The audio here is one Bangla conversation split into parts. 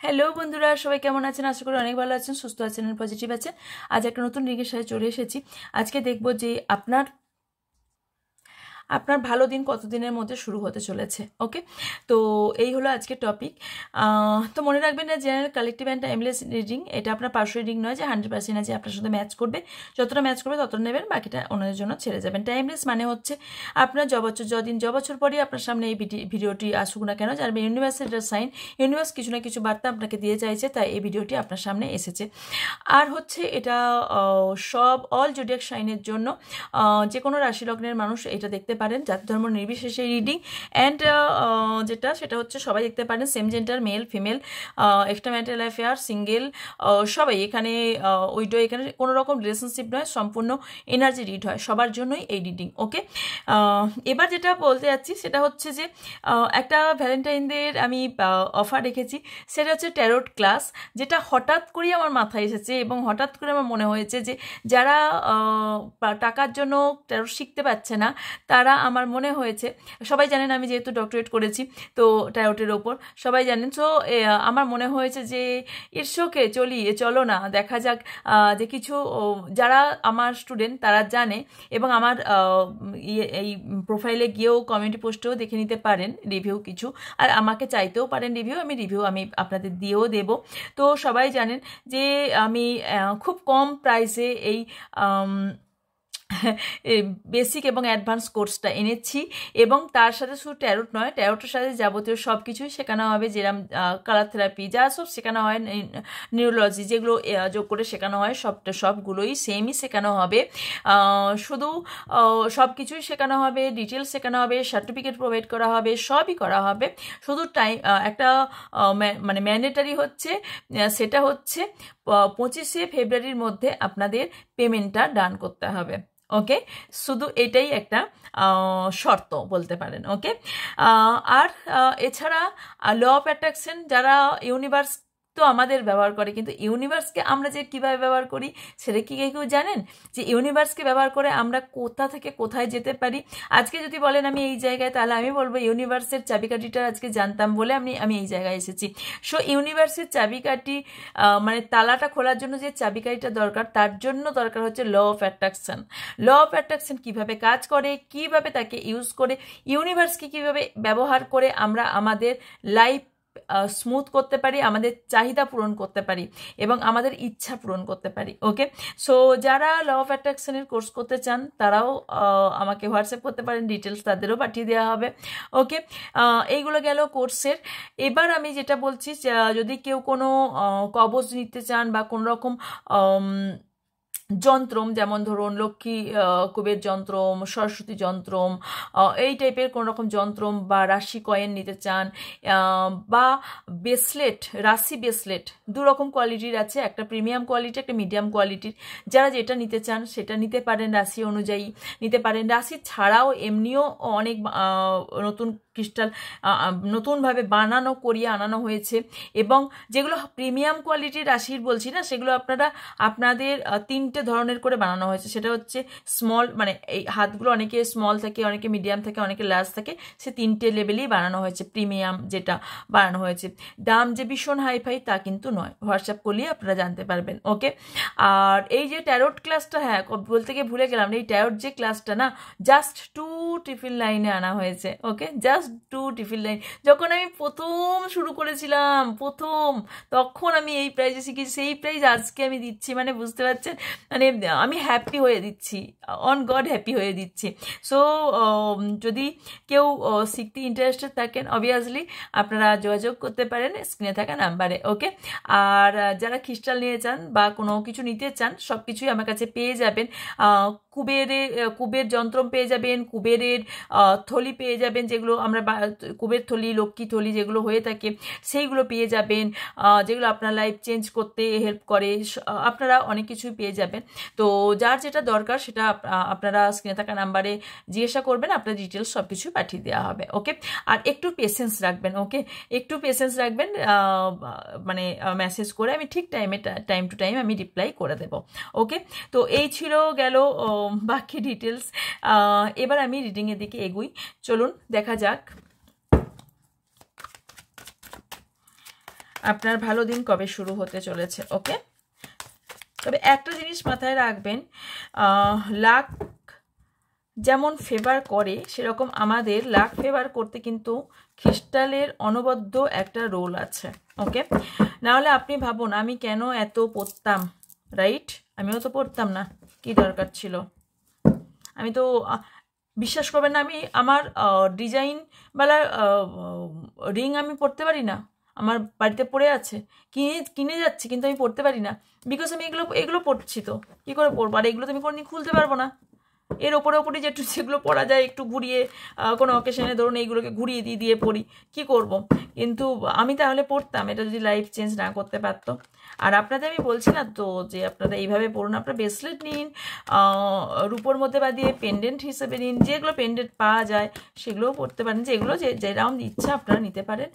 হ্যালো বন্ধুরা, সবাই কেমন আছেন? আশা করি অনেক ভালো আছেন, সুস্থ আছেন আর পজিটিভ আছেন। আজ একটা নতুন রিডিংয়ের সাথে চলে এসেছি। আজকে দেখব যে আপনার ভালো দিন কতদিনের মধ্যে শুরু হতে চলেছে। ওকে, তো এই হলো আজকের টপিক। তো মনে রাখবেন না, general collective and timeless reading, এটা আপনার পার্শ্ব রিডিং নয় যে 100% আছে আপনার সাথে ম্যাচ করবে। যতটা ম্যাচ করবে ততটা নেবেন, বাকিটা অন্যদের জন্য ছেড়ে যাবেন। টাইমলেস মানে হচ্ছে আপনার যবছর পরই আপনার সামনে এই ভিডিওটি আসুক না কেন, যার ইউনিভার্সের একটা সাইন, ইউনিভার্স কিছু না কিছু বার্তা আপনাকে দিয়ে চাইছে, তাই এই ভিডিওটি আপনার সামনে এসেছে। আর হচ্ছে এটা সব অল জোডিয়াক সাইনের জন্য, যে কোনো রাশি লগ্নের মানুষ এটা দেখতে পারেন, জাতি ধর্ম নির্বিশেষে রিডিং। অ্যান্ড সেটা হচ্ছে সবাই দেখতে পারেন, same gender, male female, extra marital affair, single, সবাই এখানে উইডো, এখানে কোনো রকম রিলেশনশিপ নয়, সম্পূর্ণ এনার্জি রিড হয়, সবার জন্যই এই রিডিং। ওকে, এবার যেটা বলতে যাচ্ছি সেটা হচ্ছে যে একটা ভ্যালেন্টাইনদের আমি অফার রেখেছি, সেটা হচ্ছে ট্যারোট ক্লাস, যেটা হঠাৎ করেই আমার মাথায় এসেছে এবং হঠাৎ করে আমার মনে হয়েছে যে যারা টাকার জন্য ট্যারোট শিখতে পারছে না, তারা, আমার মনে হয়েছে, সবাই জানেন আমি যেহেতু ডক্টরেট করেছি তো ট্যারোটের ওপর, সবাই জানেন। সো আমার মনে হয়েছে যে ইটসোকে চলো না, দেখা যাক যে কিছু যারা আমার স্টুডেন্ট তারা জানে, এবং আমার এই প্রোফাইলে গিয়েও কমিউনিটি পোস্টেও দেখে নিতে পারেন রিভিউ কিছু, আর আমাকে চাইতেও পারেন রিভিউ, আমি আপনাদের দিয়েও দেব। তো সবাই জানেন যে আমি খুব কম প্রাইসে এই বেসিক এবং অ্যাডভান্স কোর্সটা এনেছি, এবং তার সাথে শুধু ট্যারোট নয়, ট্যারোটের সাথে যাবতীয় সব কিছুই শেখানো হবে, যেরকম কালার থেরাপি যা সব শেখানো হয়, নিউরোলজি যেগুলো যোগ করে শেখানো হয়, সবগুলোই সেমই শেখানো হবে। শুধু সব কিছুই শেখানো হবে, ডিটেলস শেখানো হবে, সার্টিফিকেট প্রোভাইড করা হবে, সবই করা হবে। শুধু টাইম একটা মানে ম্যান্ডেটারি হচ্ছে, সেটা হচ্ছে 25শে ফেব্রুয়ারির মধ্যে আপনাদের পেমেন্টটা ডান করতে হবে। ওকে, শুধু এটাই একটা শর্ত বলতে পারেন। ওকে, আর এছাড়া ল অফ অ্যাট্রাকশন, যারা ইউনিভার্স তো আমাদের ব্যবহার করে, কিন্তু ইউনিভার্সকে আমরা যে কীভাবে ব্যবহার করি সেটা কি কেউ জানেন? যে ইউনিভার্সকে ব্যবহার করে আমরা কোথা থেকে কোথায় যেতে পারি। আজকে যদি বলেন আমি এই জায়গায়, তাহলে আমি বলবো ইউনিভার্সের চাবিকাঠিটা আজকে জানতাম বলে আমি এই জায়গায় এসেছি। সো ইউনিভার্সের চাবিকাঠি, মানে তালাটা খোলার জন্য যে চাবিকাঠিটা দরকার, তার জন্য দরকার হচ্ছে law of attraction. Law of attraction কীভাবে কাজ করে, কিভাবে তাকে ইউজ করে, ইউনিভার্সকে কীভাবে ব্যবহার করে আমরা আমাদের লাইফ স্মুথ করতে পারি, আমাদের চাহিদা পূরণ করতে পারি এবং আমাদের ইচ্ছা পূরণ করতে পারি। ওকে, সো যারা ল অফ অ্যাট্রাকশনের কোর্স করতে চান তারাও আমাকে হোয়াটসঅ্যাপ করতে পারেন, ডিটেলস তাদেরও পাঠিয়ে দেওয়া হবে। ওকে, এইগুলো গেল কোর্সের। এবার আমি যেটা বলছি, যদি কেউ কোনো কবজ নিতে চান বা কোনো রকম যন্ত্রম, যেমন ধরুন লক্ষ্মী কুবের যন্ত্রম, সরস্বতী যন্ত্রম, এই টাইপের কোনো রকম যন্ত্রম, বা রাশি কয়েন নিতে চান, বা ব্রেসলেট, রাশি ব্রেসলেট দু রকম কোয়ালিটির আছে, একটা প্রিমিয়াম কোয়ালিটি, একটা মিডিয়াম কোয়ালিটির। যারা যেটা নিতে চান সেটা নিতে পারেন, রাশি অনুযায়ী নিতে পারেন। রাশি ছাড়াও এমনিও অনেক নতুন ক্রিস্টাল নতুনভাবে বানানো, করিয়ে আনানো হয়েছে, এবং যেগুলো প্রিমিয়াম কোয়ালিটির রাশির বলছি না, সেগুলো আপনাদের 3টে ধরনের করে বানানো হয়েছে। সেটা হচ্ছে স্মল, মানে এই হাতগুলো অনেকে স্মল থাকে, অনেকে মিডিয়াম থাকে, অনেকে লার্জ থাকে, সে 3টে লেভেলেই বানানো হয়েছে। প্রিমিয়াম যেটা বানানো হয়েছে, দাম যে ভীষণ হাইফাই তা কিন্তু নয়, হোয়াটসঅ্যাপ করলেই আপনারা জানতে পারবেন। ওকে, আর এই যে ট্যারোট ক্লাসটা, হ্যাঁ বলতে গিয়ে ভুলে গেলাম, এই ট্যারোট যে ক্লাসটা না, জাস্ট 2 টিফিন লাইনে আনা হয়েছে। ওকে, জাস্ট 2 টিফিন লাইন। যখন আমি প্রথম শুরু করেছিলাম, তখন আমি এই প্রাইজে শিখেছি, সেই প্রাইজ আজকে আমি দিচ্ছি, মানে বুঝতে পারছেন, মানে আমি হ্যাপি হয়ে দিচ্ছি, অন গড হ্যাপি হয়ে দিচ্ছি। সো যদি কেউ শিখতে ইন্টারেস্টেড থাকেন, অবভিয়াসলি আপনারা যোগাযোগ করতে পারেন স্ক্রিনে থাকা নাম্বারে। ওকে, আর যারা ক্রিস্টাল নিয়ে চান বা কোনো কিছু নিতে চান, সব কিছুই আমার কাছে পেয়ে যাবেন। কুবের যন্ত্রম পেয়ে যাবেন, কুবেরের থলি পেয়ে যাবেন, যেগুলো আমরা কুবের থলি, লক্ষ্মী থলি যেগুলো হয়ে থাকে সেইগুলো পেয়ে যাবেন, যেগুলো আপনার লাইফ চেঞ্জ করতে হেল্প করে, আপনারা অনেক কিছুই পেয়ে যাবেন। তো যার যেটা দরকার সেটা আপনারা স্ক্রিনে থাকা নাম্বারে জিজ্ঞাসা করবেন, আপনার ডিটেলস সব কিছু পাঠিয়ে দেওয়া হবে। ওকে, আর একটু পেশেন্স রাখবেন। ওকে, একটু পেশেন্স রাখবেন, মানে মেসেজ করে আমি ঠিক টাইম টু টাইম আমি রিপ্লাই করে দেব। ওকে, তো এই ছিল গেল বাকি ডিটেলস। এবার আমি রিডিংয়ের দিকে এগুই, চলুন দেখা যাক। আপনার ভালো দিন কবে শুরু হতে চলেছে। ওকে, তবে একটা জিনিস মাথায় রাখবেন, লাক যেমন ফেভার করে সেরকম আমাদের লাক ফেভার করতে কিন্তু ক্রিস্টালের অনবদ্য একটা রোল আছে। ওকে, নাহলে আপনি ভাবুন আমি কেন এত পড়তাম, রাইট? আমিও তো পড়তাম না, কি দরকার ছিল? আমি তো বিশ্বাস করবেন না, আমি আমার ডিজাইনওয়ালা রিং আমি পরতে পারি না, আমার বাড়িতে পড়ে আছে, কিনে যাচ্ছি কিন্তু আমি পড়তে পারি না, বিকজ আমি এগুলো পড়ছি, তো কী করে পরবো? আর এগুলো তো আমি কোনোদিন খুলতে পারবো না। এর ওপরে যেগুলো পরা যায় একটু ঘুরিয়ে, কোনো অকেশনে ধরুন এইগুলোকে ঘুরিয়ে দিয়ে পড়ি, কি করব? কিন্তু আমি তাহলে পড়তাম, এটা যদি লাইফ চেঞ্জ না করতে পারতো। আর আপনাদের আমি বলছি না তো যে আপনারা এইভাবে পড়ুন, আপনারা ব্রেসলেট নিন, রূপোর মধ্যে বা দিয়ে পেন্ডেন্ট হিসেবে নিন, যেগুলো পেন্ডেন্ট পাওয়া যায় সেগুলোও পড়তে পারেন, যেগুলো যেরকম ইচ্ছা আপনারা নিতে পারেন।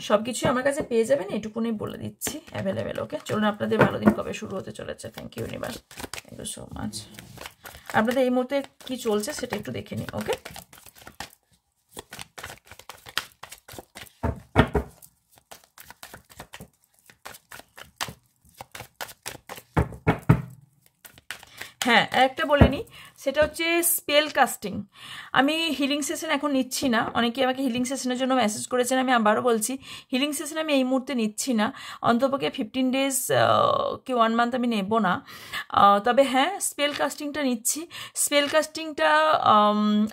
সব কিছুই আমার কাছে পেয়ে যাবেন, এটুকুনি বলে দিচ্ছি, অ্যাভেলেবেল। ওকে, চলুন আপনাদের ভালো দিন কবে শুরু হতে চলেছে। Thank you universe, thank you so much. আপনাদের এই মুহূর্তে কি চলছে সেটা একটু দেখে নিন। ওকে, হ্যাঁ একটা বলে নিই, সেটা হচ্ছে স্পেল কাস্টিং। আমি হিলিং সেশন এখন নিচ্ছি না, অনেকে আমাকে হিলিং সেশনের জন্য মেসেজ করেছেন, আমি আবারও বলছি হিলিং সেশন আমি এই মুহূর্তে নিচ্ছি না, অন্তপক্ষে 15 days কি 1 month আমি নেব না। তবে হ্যাঁ স্পেল কাস্টিংটা নিচ্ছি। স্পেল কাস্টিংটা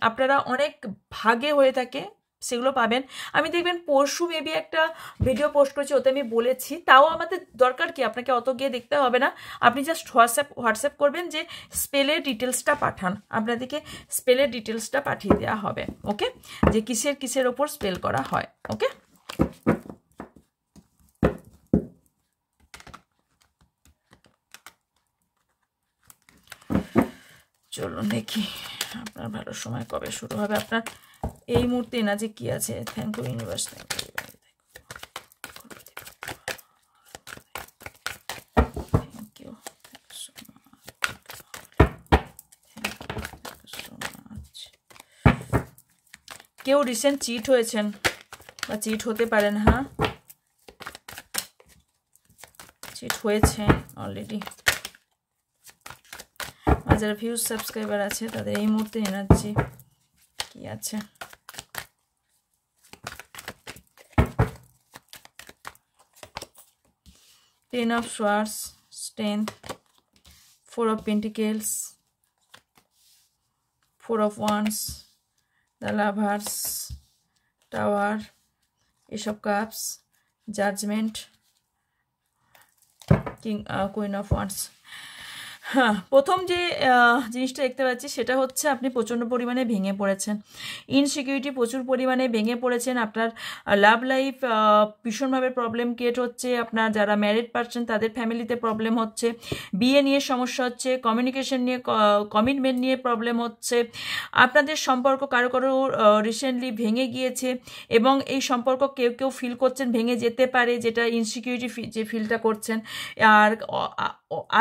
আপনারা অনেক ভাগে হয়ে থাকে, সেগুলো পাবেন। আমি দেখবেন পরশু মেবি একটা ভিডিও পোস্ট করেছি, ওতে আমি বলেছি, তাও আমাদের দরকার কি, আপনাকে অত গিয়ে দেখতে হবে না, আপনি জাস্ট হোয়াটসঅ্যাপ করবেন যে স্পেলের ডিটেলসটা পাঠান, আপনাদেরকে স্পেলের ডিটেলসটা পাঠিয়ে দেওয়া হবে। ওকে, যে কিসের ওপর স্পেল করা হয়। ওকে, চলুন দেখি আপনার ভালো সময় কবে শুরু হবে। আপনার এই মুহূর্তে না যে কি আছে। Thank you universe, thank you. কেউ রিসেন্ট চিট হয়েছেন বা চিট হতে পারেন, হ্যাঁ চিট হয়েছে অলরেডি। আর যারা ভিউজ সাবস্ক্রাইবার আছে তাদের এই মুহূর্তে এনার্জি কি আছে। Ten of swords, strength, 4 of Pentacles, 4 of Wands, the Lovers, Tower, Ace of Cups, Judgment, Queen of Wands। হ্যাঁ, প্রথম যে জিনিসটা দেখতে পাচ্ছি সেটা হচ্ছে আপনি প্রচণ্ড পরিমাণে ভেঙে পড়েছেন, ইনসিকিউরিটি প্রচুর পরিমাণে ভেঙে পড়েছেন। আপনার লাভ লাইফ ভীষণভাবে প্রবলেম ক্রিয়েট হচ্ছে, আপনার যারা ম্যারিড পারসন তাদের ফ্যামিলিতে প্রবলেম হচ্ছে, বিয়ে নিয়ে সমস্যা হচ্ছে, কমিউনিকেশন নিয়ে, কমিটমেন্ট নিয়ে প্রবলেম হচ্ছে, আপনাদের সম্পর্ক কারো রিসেন্টলি ভেঙে গিয়েছে এবং এই সম্পর্ক কেউ ফিল করছেন ভেঙে যেতে পারে, যেটা ইনসিকিউরিটি যে ফিলটা করছেন। আর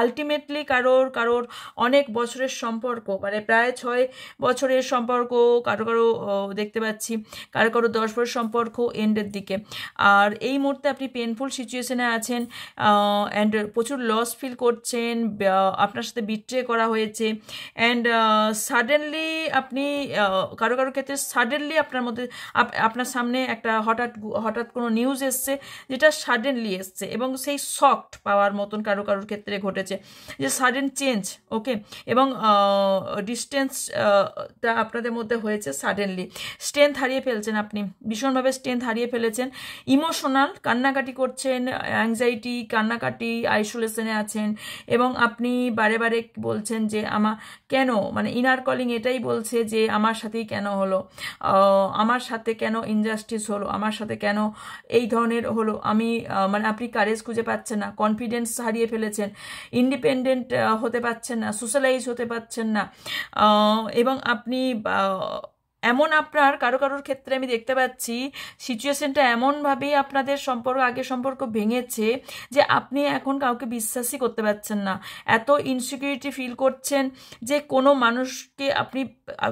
আলটিমেটলি কারোর অনেক বছরের সম্পর্ক, মানে প্রায় 6 বছরের সম্পর্ক, কারো দেখতে পাচ্ছি কারো 10 বছর সম্পর্ক এন্ডের দিকে। আর এই মুহূর্তে আপনি পেনফুল সিচুয়েশনে আছেন অ্যান্ড প্রচুর লস ফিল করছেন, আপনার সাথে বিট্রে করা হয়েছে অ্যান্ড সাডেনলি আপনি কারো ক্ষেত্রে সাডেনলি আপনার সামনে একটা হঠাৎ কোনো নিউজ এসছে যেটা সাডেনলি এসছে এবং সেই শকড পাওয়ার মতন কারোর ক্ষেত্রে ঘটেছে, যে সাডেন চেঞ্জ। ওকে, এবং ডিস্টেন্সটা আপনাদের মধ্যে হয়েছে সাডেনলি। স্ট্রেংথ হারিয়ে ফেলছেন, আপনি ভীষণভাবে স্ট্রেংথ হারিয়ে ফেলেছেন, ইমোশনাল কান্নাকাটি করছেন, অ্যাংজাইটি, কান্নাকাটি, আইসোলেশনে আছেন এবং আপনি বারে বলছেন যে কেন, মানে ইনার কলিং এটাই বলছে যে আমার সাথেই কেন হলো, আমার সাথে কেন ইনজাস্টিস হলো, আমার সাথে কেন এই ধরনের হলো। মানে আপনি কারেজ খুঁজে পাচ্ছেন না, কনফিডেন্স হারিয়ে ফেলেছেন, ইন্ডিপেন্ডেন্ট হতে পারছেন না, সোশ্যালাইজ হতে পারছেন না এবং আপনি এমন আপনার কারোর ক্ষেত্রে আমি দেখতে পাচ্ছি সিচুয়েশনটা এমনভাবেই আপনাদের আগের সম্পর্ক ভেঙেছে যে আপনি এখন কাউকে বিশ্বাসই করতে পারছেন না, এত ইনসিকিউরিটি ফিল করছেন যে কোনো মানুষকে আপনি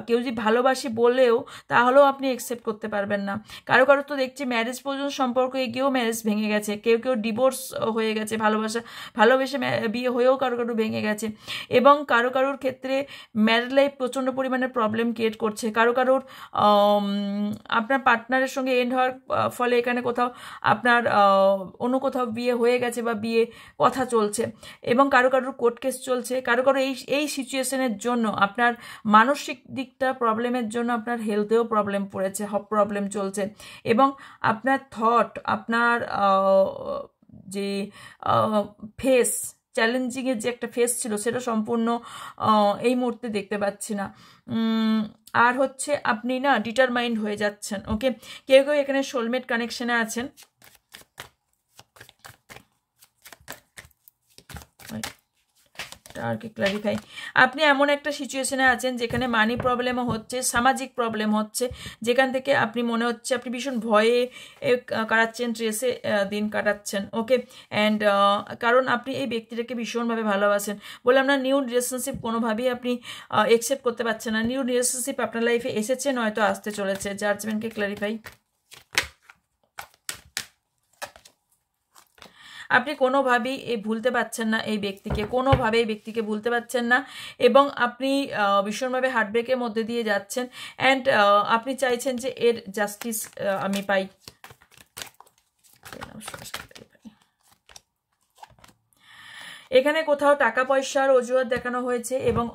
কেউ যদি ভালোবাসি বলেও তাহলেও আপনি অ্যাকসেপ্ট করতে পারবেন না। কারো তো দেখছি ম্যারেজ পর্যন্ত সম্পর্ক এগিয়েও ম্যারেজ ভেঙে গেছে, কেউ ডিভোর্স হয়ে গেছে, ভালোবেসে বিয়ে হয়েও কারো ভেঙে গেছে, এবং কারোর ক্ষেত্রে ম্যারেড লাইফ প্রচণ্ড পরিমাণে প্রবলেম ক্রিয়েট করছে। কারোর আপনার পার্টনারের সঙ্গে এন্ড হওয়ার ফলে এখানে কোথাও আপনার অন্য কোথাও বিয়ে হয়ে গেছে বা বিয়ে কথা চলছে, এবং কারোর কোর্ট কেস চলছে। কারো এই সিচুয়েশনের জন্য আপনার মানসিক দিকটা প্রবলেমের জন্য আপনার হেলথেও প্রবলেম পড়েছে, প্রবলেম চলছে, এবং আপনার থট, আপনার যে ফেস, চ্যালেঞ্জিংয়ের যে একটা ফেস ছিল সেটা সম্পূর্ণ এই মুহূর্তে দেখতে পাচ্ছি না। আর হচ্ছে আপনি না ডিটারমাইন্ড হয়ে যাচ্ছেন। ওকে, কেউ এখানে সোলমেট কানেকশনে আছেন। আর কি ক্লারিফাই, আপনি এমন একটা সিচুয়েশনে আছেন যেখানে মানি প্রবলেমও হচ্ছে, সামাজিক প্রবলেম হচ্ছে, যেখান থেকে আপনি মনে হচ্ছে আপনি ভীষণ ভয়ে কাটাচ্ছেন, স্ট্রেসে দিন কাটাচ্ছেন। ওকে, অ্যান্ড কারণ আপনি এই ব্যক্তিটাকে ভীষণভাবে ভালোবাসেন। বললাম না, নিউ রিলেশনশিপ কোনোভাবেই আপনি অ্যাকসেপ্ট করতে পারছেন না। নিউ রিলেশনশিপ আপনার লাইফে এসেছে, নয়তো আসতে চলেছে। জাজমেন্টকে ক্লারিফাই, আপনি কোনোভাবেই ভুলতে পারছেন না এই ব্যক্তিকে, কোনোভাবেই ব্যক্তিকে ভুলতে পারছেন না, এবং আপনি ভীষণভাবে হার্টব্রেকের মধ্যে দিয়ে যাচ্ছেন, অ্যান্ড আপনি চাইছেন যে এর জাস্টিস আমি পাই। এখানে কোথাও টাকা পয়সার অজুহাত দেখানো হয়েছে, এবং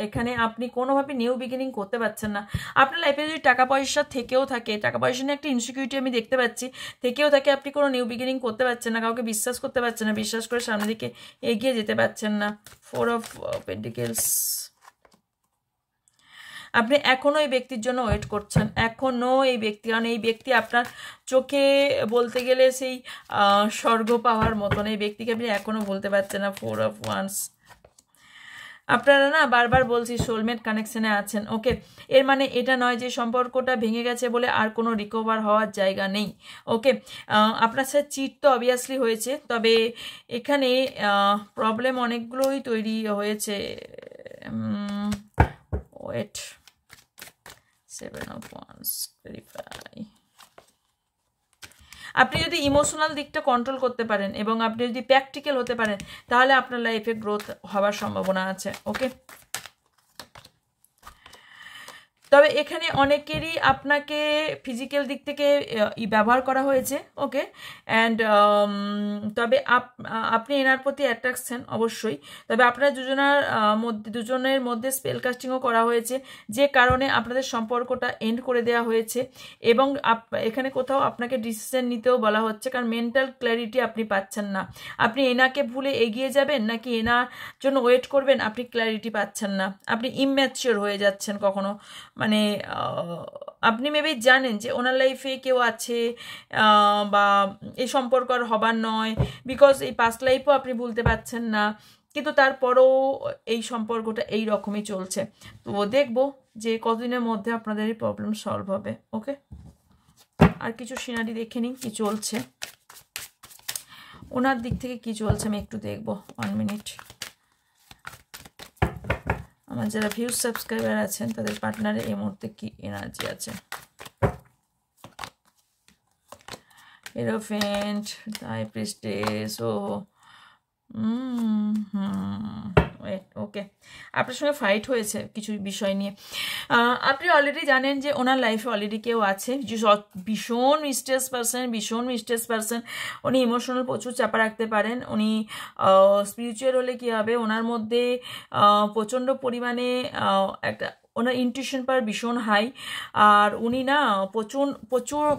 এখানে আপনি কোনোভাবে নিউ বিগিনিং করতে পারছেন না। আপনার লাইফে যদি টাকা পয়সা থেকেও থাকে, টাকা পয়সা নিয়ে একটা ইনসিকিউরিটি আমি দেখতে পাচ্ছি থেকেও থাকে, আপনি কোনো নিউ বিগিনিং করতে পারছেন না, কাউকে বিশ্বাস করতে পারছেন না, বিশ্বাস করে সামনের দিকে এগিয়ে যেতে পারছেন না। 4 অফ পেন্টিকেলস, আপনি এখনও এই ব্যক্তির জন্য ওয়েট করছেন, এখনও এই ব্যক্তি, কারণ এই ব্যক্তি আপনার চোখে বলতে গেলে সেই স্বর্গ পাওয়ার মতন, এই ব্যক্তিকে আপনি এখনও বলতে পারছেন না। 4 অফ ওয়ান্স, আপনারা না বারবার বলছি সোলমেট কানেকশনে আছেন। ওকে, এর মানে এটা নয় যে সম্পর্কটা ভেঙে গেছে বলে আর কোনো রিকভার হওয়ার জায়গা নেই। ওকে, আপনার সাথে চিট তো অবভিয়াসলি হয়েছে, তবে এখানে প্রবলেম অনেকগুলোই তৈরি হয়েছে। Wait, 7 of Wands, clarify. আপনি যদি ইমোশনাল দিকটা কন্ট্রোল করতে পারেন এবং আপনি যদি প্র্যাকটিক্যাল হতে পারেন, তাহলে আপনার লাইফে গ্রোথ হওয়ার সম্ভাবনা আছে। ওকে, তবে এখানে অনেকেরই আপনাকে ফিজিক্যাল দিক থেকে ব্যবহার করা হয়েছে। ওকে, অ্যান্ড তবে আপনি এনার প্রতি অ্যাট্রাকশন অবশ্যই, তবে আপনার দুজনের মধ্যে স্পেল কাস্টিংও করা হয়েছে, যে কারণে আপনাদের সম্পর্কটা এন্ড করে দেওয়া হয়েছে, এবং এখানে কোথাও আপনাকে ডিসিশন নিতেও বলা হচ্ছে, কারণ মেন্টাল ক্ল্যারিটি আপনি পাচ্ছেন না। আপনি এনাকে ভুলে এগিয়ে যাবেন নাকি এনার জন্য ওয়েট করবেন, আপনি ক্ল্যারিটি পাচ্ছেন না, আপনি ইম্যাচিওর হয়ে যাচ্ছেন কখনো। মানে আপনি মেবি জানেন যে ওনার লাইফে কেউ আছে, বা এই সম্পর্ক আর হবার নয়, বিকজ এই পাস্ট লাইফও আপনি ভুলতে পারছেন না, কিন্তু তারপরও এই সম্পর্কটা এই রকমই চলছে। তো দেখবো যে কতদিনের মধ্যে আপনাদের এই প্রবলেম সলভ হবে। ওকে, আর কিছু সিনারি দেখে নিন কি চলছে ওনার দিক থেকে, কি চলছে আমি একটু দেখবো। 1 মিনিট। আমার যারা ভিউজ সাবস্ক্রাইবার আছেন তাদের পার্টনারের এই মুহূর্তে কি এনার্জি আছে। হেরোফেন্ট, হাই প্রিস্টেস, ও ওকে, আপনার সঙ্গে ফাইট হয়েছে কিছু বিষয় নিয়ে। আপনি অলরেডি জানেন যে ওনার লাইফে অলরেডি কেউ আছে, ভীষণ মিস্টেরিয়াস পারসন। উনি ইমোশনাল প্রচুর চাপা রাখতে পারেন। উনি স্পিরিচুয়াল হলে কী হবে, ওনার মধ্যে প্রচণ্ড পরিমাণে একটা ওনার ইনটিউশন পাওয়ার ভীষণ হাই, আর উনি না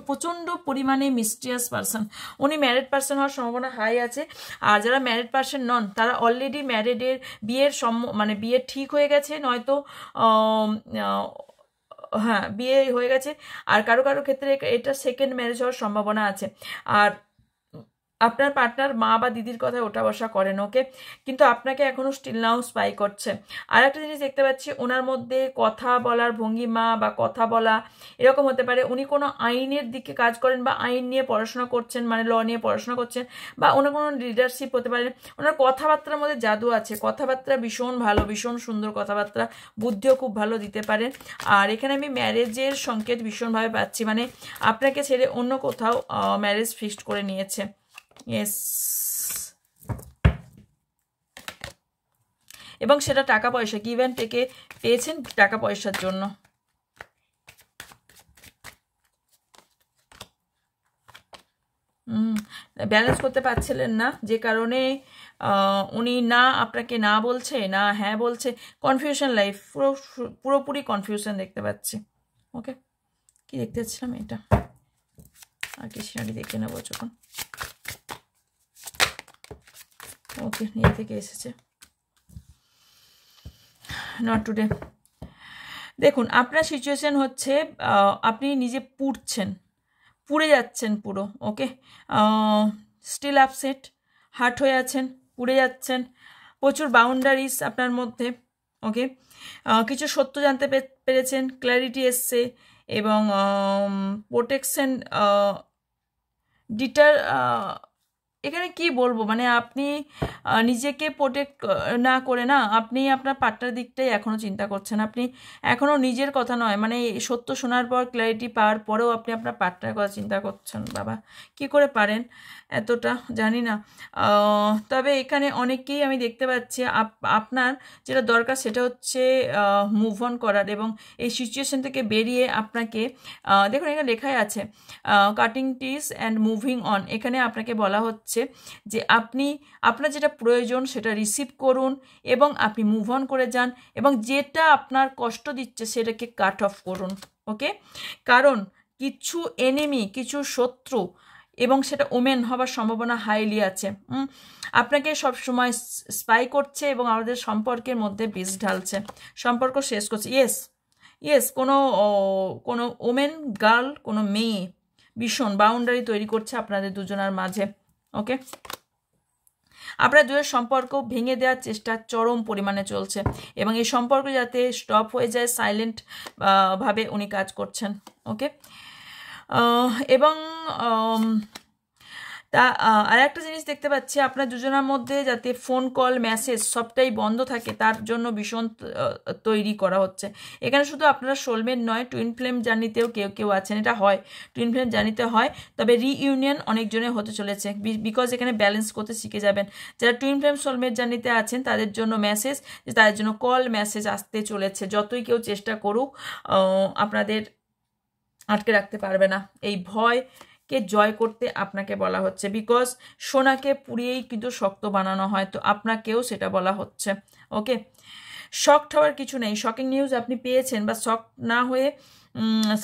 প্রচণ্ড পরিমাণে মিস্টিরিয়াস পারসন। উনি ম্যারিড পারসন হওয়ার সম্ভাবনা হাই আছে, আর যারা ম্যারিড পারসন নন তারা অলরেডি ম্যারিডের বিয়ে ঠিক হয়ে গেছে, নয়তো হ্যাঁ বিয়ে হয়ে গেছে, আর কারো ক্ষেত্রে এটা সেকেন্ড ম্যারেজ হওয়ার সম্ভাবনা আছে। আর আপনার পার্টনার মা বা দিদির কথায় ওঠা বসা করেন, ওকে, কিন্তু আপনাকে এখনো স্টিল নাও স্পাই করছে। আর একটা জিনিস দেখতে পাচ্ছি, ওনার মধ্যে কথা বলার ভঙ্গিমা বা কথা বলা এরকম হতে পারে উনি কোনো আইনের দিকে কাজ করেন বা আইন নিয়ে পড়াশোনা করছেন, মানে ল নিয়ে পড়াশোনা করছেন, বা ওনার কোনো লিডারশিপ হতে পারে। ওনার কথাবার্তার মধ্যে জাদু আছে, কথাবার্তা ভীষণ ভালো, ভীষণ সুন্দর কথাবার্তা, বুদ্ধিও খুব ভালো দিতে পারেন। আর এখানে আমি ম্যারেজের সংকেত ভীষণভাবে পাচ্ছি, মানে আপনাকে ছেড়ে অন্য কোথাও ম্যারেজ ফিক্সড করে নিয়েছে। ইয়েস, এবং সেটা টাকা পয়সা গিভ অ্যান্ড টেকে পেয়েছেন টাকা পয়সার জন্য। ব্যালেন্স করতে পারছিলেন না, যে কারণে উনি না আপনাকে না বলছে, না হ্যাঁ বলছে। কনফিউশন লাইফ, পুরোপুরি কনফিউশন দেখতে পাচ্ছি। ওকে, কি দেখতে পাচ্ছিলাম এটা, আর কি সিনারি দেখে নেবো যখন। ওকে, নিজে থেকে এসেছে, নট টুডে। দেখুন, আপনার সিচুয়েশন হচ্ছে আপনি নিজে পুড়ে যাচ্ছেন পুরো, ওকে, স্টিল আপসেট, হার্ট হয়ে আছেন, পুড়ে যাচ্ছেন, প্রচুর বাউন্ডারিজ আপনার মধ্যে, ওকে, কিছু সত্য জানতে পেরেছেন, ক্ল্যারিটি এসছে, এবং প্রোটেকশন ডিটার, এখানে কি বলবো, মানে আপনি নিজেকে প্রোটেক্ট না করে না, আপনি আপনার পার্টনার দিকটাই এখনও চিন্তা করছেন, আপনি এখনও নিজের কথা নয়, মানে সত্য শোনার পর, ক্ল্যারিটি পাওয়ার পরেও আপনি আপনার পার্টনারের কথা চিন্তা করছেন। বাবা, কি করে পারেন এতটা, জানি না। তবে এখানে অনেকেই আমি দেখতে পাচ্ছি আপনার যেটা দরকার সেটা হচ্ছে মুভ অন করার, এবং এই সিচুয়েশন থেকে বেরিয়ে আপনাকে, দেখুন এখানে লেখাই আছে কাটিং টিস অ্যান্ড মুভিং অন। এখানে আপনাকে বলা হচ্ছে যে আপনি আপনার যেটা প্রয়োজন সেটা রিসিভ করুন, এবং আপনি মুভ অন করে যান, এবং যেটা আপনার কষ্ট দিচ্ছে সেটাকে কাট অফ করুন, ওকে। কারণ কিছু এনিমি, কিছু শত্রু, এবং সেটা ওমেন হবার সম্ভাবনা হাইলি আছে, আপনাকে সবসময় স্পাই করছে এবং আমাদের সম্পর্কের মধ্যে বিষ ঢালছে, সম্পর্ক শেষ করছে। ইয়েস, কোনো ওমেন, গার্ল, কোনো মেয়ে ভীষণ বাউন্ডারি তৈরি করছে আপনাদের দুজনের মাঝে, ওকে। আপনার দুয়ের সম্পর্ক ভেঙে দেওয়ার চেষ্টা চরম পরিমাণে চলছে, এবং এই সম্পর্ক যাতে স্টপ হয়ে যায় সাইলেন্ট ভাবে উনি কাজ করছেন, ওকে। এবং তা আর একটা জিনিস দেখতে পাচ্ছি, আপনার দুজনের মধ্যে যাতে ফোন কল, মেসেজ সবটাই বন্ধ থাকে তার জন্য ভীষণ তৈরি করা হচ্ছে। এখানে শুধু আপনারা সোলমেট নয়, টুইন ফ্লেম জার্নিতেও কেউ আছেন, এটা হয়, টুইন ফ্লেম জার্নিতে হয়, তবে রিইউনিয়ন অনেকজনের হতে চলেছে, বিকজ এখানে ব্যালেন্স করতে শিখে যাবেন। যারা টুইন ফ্লেম সোলমেট জার্নিতে আছেন তাদের জন্য মেসেজ, তাদের জন্য কল, মেসেজ আসতে চলেছে, যতই কেউ চেষ্টা করুক আপনাদের আটকে রাখতে পারবে না। এই ভয়কে জয় করতে আপনাকে বলা হচ্ছে, বিকজ সোনাকে পুড়িয়েই কিন্তু শক্ত বানানো হয়, তো আপনাকেও সেটা বলা হচ্ছে, ওকে। শকড হওয়ার কিছু নেই, শকিং নিউজ আপনি পেয়েছেন, বা শক না হয়ে,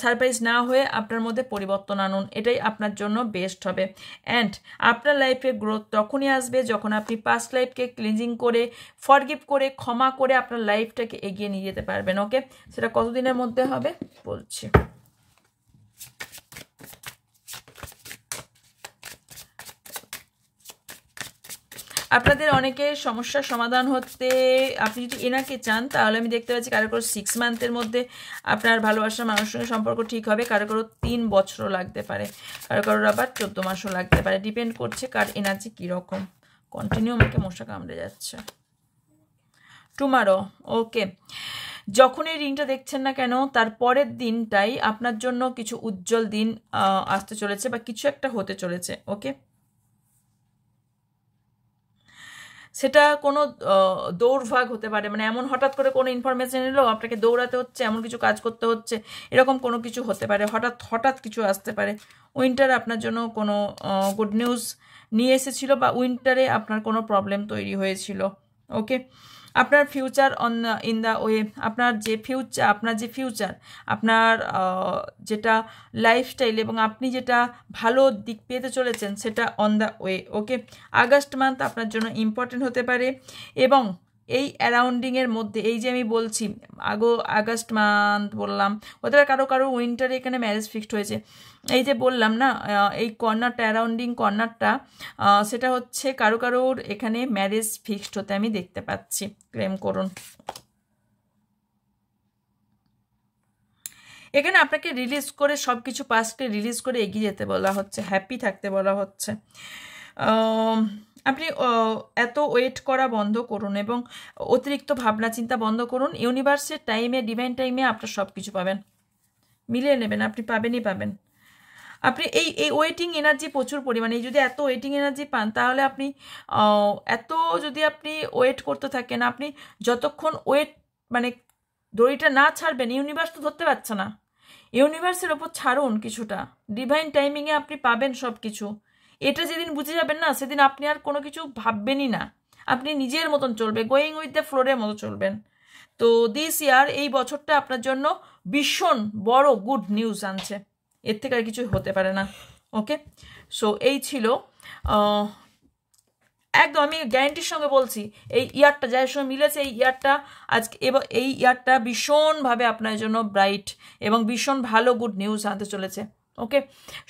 সারপ্রাইজ না হয়ে আপনার মধ্যে পরিবর্তন আনুন, এটাই আপনার জন্য বেস্ট হবে। অ্যান্ড আপনার লাইফে গ্রোথ তখনই আসবে যখন আপনি পাস্ট লাইফকে ক্লিনজিং করে, ফরগিভ করে, ক্ষমা করে আপনার লাইফটাকে এগিয়ে নিয়ে যেতে পারবেন, ওকে। সেটা কতদিনের মধ্যে হবে বলছি। আপনাদের অনেকের সমস্যার সমাধান হতে, আপনি যদি এনাকে চান তাহলে আমি দেখতে পাচ্ছি কারো 6 মান্থের মধ্যে আপনার ভালোবাসার মানুষের সঙ্গে সম্পর্ক ঠিক হবে, কারো 3 বছরও লাগতে পারে, কারো আবার 14 মাসও লাগতে পারে, ডিপেন্ড করছে কার এনার্জি কীরকম। কন্টিনিউ আমাকে মশা কামড়ে যাচ্ছে। টুমারো, ওকে। যখন এই রিংটা দেখছেন না কেন, তার পরের দিনটাই আপনার জন্য কিছু উজ্জ্বল দিন আসতে চলেছে, বা কিছু একটা হতে চলেছে, ওকে। সেটা কোনো দৌড়ভাগ হতে পারে, মানে এমন হঠাৎ করে কোনো ইনফরমেশন এলো আপনাকে দৌড়াতে হচ্ছে, এমন কিছু কাজ করতে হচ্ছে, এরকম কোনো কিছু হতে পারে, হঠাৎ কিছু আসতে পারে। উইন্টার আপনার জন্য কোনো গুড নিউজ নিয়ে এসেছিলো, বা উইন্টারে আপনার কোনো প্রবলেম তৈরি হয়েছিল, ওকে। আপনার ফিউচার ইন দ্য ওয়ে, আপনার যে ফিউচার, আপনার যেটা লাইফস্টাইল এবং আপনি যেটা ভালো দিক পেতে চলেছেন সেটা on the way, okay. August month আপনার জন্য ইম্পর্টেন্ট হতে পারে, এবং এই অ্যারাউন্ডিংয়ের মধ্যে, এই যে আমি বলছি আগস্ট মান্থ বললাম, হতে পারে কারো কারো উইন্টারে এখানে ম্যারেজ ফিক্সড হয়েছে। এই যে বললাম না এই কর্নারটা, অ্যারাউন্ডিং কর্নারটা, সেটা হচ্ছে কারো কারোর এখানে ম্যারেজ ফিক্সড হতে আমি দেখতে পাচ্ছি। ক্লেম করুন। এখানে আপনাকে রিলিজ করে সব কিছু পাস্টকে রিলিজ করে এগিয়ে যেতে বলা হচ্ছে, হ্যাপি থাকতে বলা হচ্ছে। আপনি এত ওয়েট করা বন্ধ করুন এবং অতিরিক্ত ভাবনা চিন্তা বন্ধ করুন। ইউনিভার্সের টাইমে, ডিভাইন টাইমে আপনার সব কিছু পাবেন, মিলিয়ে নেবেন, আপনি পাবেনই পাবেন। আপনি এই ওয়েটিং এনার্জি প্রচুর পরিমাণে, যদি এত ওয়েটিং এনার্জি পান তাহলে আপনি এত যদি আপনি ওয়েট করতে থাকেন, আপনি যতক্ষণ ওয়েট মানে দড়িটা না ছাড়বেন, ইউনিভার্স তো ধরতে পারছে না, ইউনিভার্সের ওপর ছাড়ুন কিছুটা। ডিভাইন টাইমিংয়ে আপনি পাবেন সব কিছু। এটা যেদিন বুঝে যাবেন না, সেদিন আপনি আর কোনো কিছু ভাববেনই না, আপনি নিজের মতন চলবে, গোয়িং উইথ দ্য ফ্লোরের মতো চলবেন। তো দিস ইয়ার, এই বছরটা আপনার জন্য ভীষণ বড় গুড নিউজ আনছে, এর থেকে আর কিছুই হতে পারে না। ওকে, সো এই ছিল একদম, আমি গ্যারান্টির সঙ্গে বলছি, এই ইয়ারটা যার সঙ্গে মিলেছে, এই ইয়ারটা আজকে এবার এই ইয়ারটা ভীষণভাবে আপনার জন্য ব্রাইট এবং ভীষণ ভালো গুড নিউজ আনতে চলেছে। ওকে,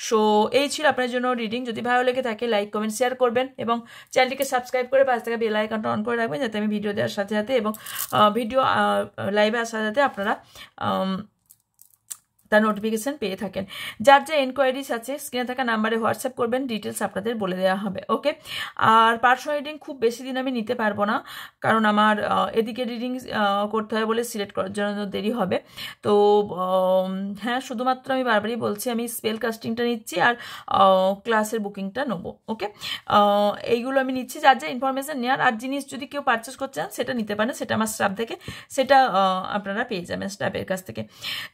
সো এই ছিল আপনার জন্য রিডিং। যদি ভালো লেগে থাকে লাইক কমেন্ট শেয়ার করবেন এবং চ্যানেলটিকে সাবস্ক্রাইব করে পাশে থাকা বেল আইকনটা অন করে রাখবেন, যাতে আমি ভিডিও দেওয়ার সাথে সাথে এবং ভিডিও লাইভে আসার সাথে আপনারা তার নোটিফিকেশান পেয়ে থাকেন। যার যা এনকোয়ারিজ আছে স্ক্রিনে থাকা নাম্বারে হোয়াটসঅ্যাপ করবেন, ডিটেলস আপনাদের বলে দেওয়া হবে। ওকে, আর পার্সোনাল রিডিং খুব বেশি দিন আমি নিতে পারবো না, কারণ আমার এদিকে রিডিং করতে হবে বলে সিলেক্ট করার জন্য দেরি হবে। তো হ্যাঁ, শুধুমাত্র আমি বারবারই বলছি, আমি স্পেল কাস্টিংটা নিচ্ছি আর ক্লাসের বুকিংটা নেবো। ওকে, এইগুলো আমি নিচ্ছি, যার যা ইনফরমেশান নেওয়ার। আর জিনিস যদি কেউ পারচেস করতে চান সেটা নিতে পারেন, সেটা আমার স্টাফ থেকে, সেটা আপনারা পেয়ে যাবেন স্টাফের কাছ থেকে।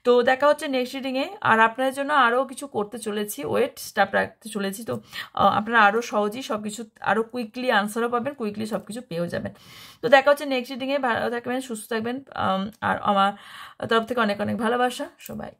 তো দেখা হচ্ছে নেক্সট রিডিংয়ে। আর আপনাদের জন্য আরও কিছু করতে চলেছি, ওয়েট স্টাফ রাখতে চলেছি, তো আপনারা আরও সহজেই সব কিছু, আরও কুইকলি আনসারও পাবেন, কুইকলি সব কিছু পেয়েও যাবেন। তো দেখা হচ্ছে নেক্সট রিডিংয়ে। ভালো থাকবেন, সুস্থ থাকবেন, আর আমার তরফ থেকে অনেক অনেক ভালোবাসা সবাই।